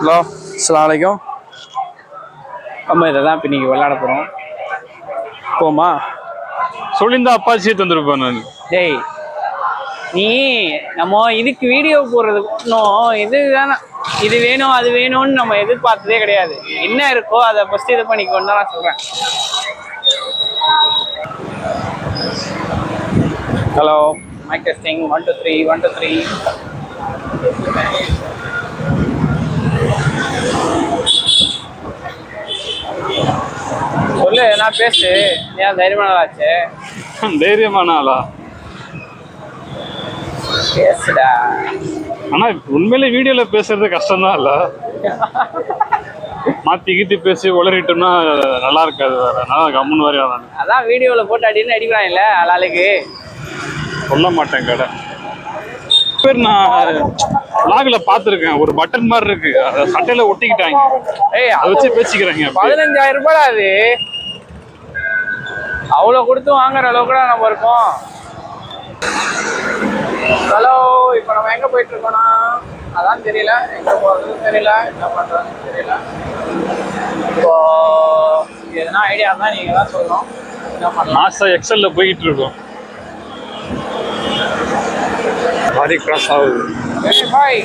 Hello, அஸ்ஸலாமு அலைக்கும். நம்ம இதை தான் இப்போ நீங்கள் விளையாட போகிறோம். போமா சொல்லியிருந்தா அப்பாச்சியே தந்துருப்பேன் நான். டேய், நீ நம்ம இதுக்கு வீடியோ போடுறதுக்கு ஒன்றும் இது தானே, இது வேணும் அது வேணும்னு நம்ம எதிர்பார்த்ததே கிடையாது. என்ன இருக்கோ அதை ஃபஸ்ட்டு இது பண்ணிக்கோன்னு தான் நான் சொல்கிறேன். Hello, mic testing 1 2 3 1 2 3. சொல்லு, நான் பேசு. ஏன் தைரியமான ஆளாச்சு? தைரியமான ஆளா? பேசுடா. ஆனா உண்மையிலே வீடியோல பேசுறது கஷ்டம்தான் இல்ல? மாத்தி கீத்தி பேசி உளறிட்டோம்னா நல்லா இருக்காது. வேற நல்லா கம்முன்னு வரையா? அதான் வீடியோல போட்டு அடின்னு அடிக்கிறான் இல்ல ஆளாளுக்கு. சொல்ல மாட்டேன் கடை பேர். நான் லாகில பாத்துருக்கேன், ஒரு பட்டன் மாதிரி இருக்கு, அதை சட்டையில ஒட்டிக்கிட்டாங்க. ஏய், அதை வச்சு பேசிக்கிறாங்க. 15,000 ரூபாய் அது. அவ்வளோ கொடுத்து வாங்குற அளவுக்கு கூட நம்ம இருக்கோம். ஹலோ, இப்போ நம்ம எங்கே போயிட்டு இருக்கோம்னா அதான் தெரியல, எங்கே போகிறதுன்னு தெரியல, என்ன பண்ணுறதுன்னு தெரியல. இப்போ எதுனா ஐடியா இருந்தால் நீங்கள் தான் சொல்லணும். என்ன பண்ணலாம்? நாசா எக்ஸல்ல போயிட்டு இருக்கோம். லாரி கிராஸ் ஆகுது. ஏய் பாய்,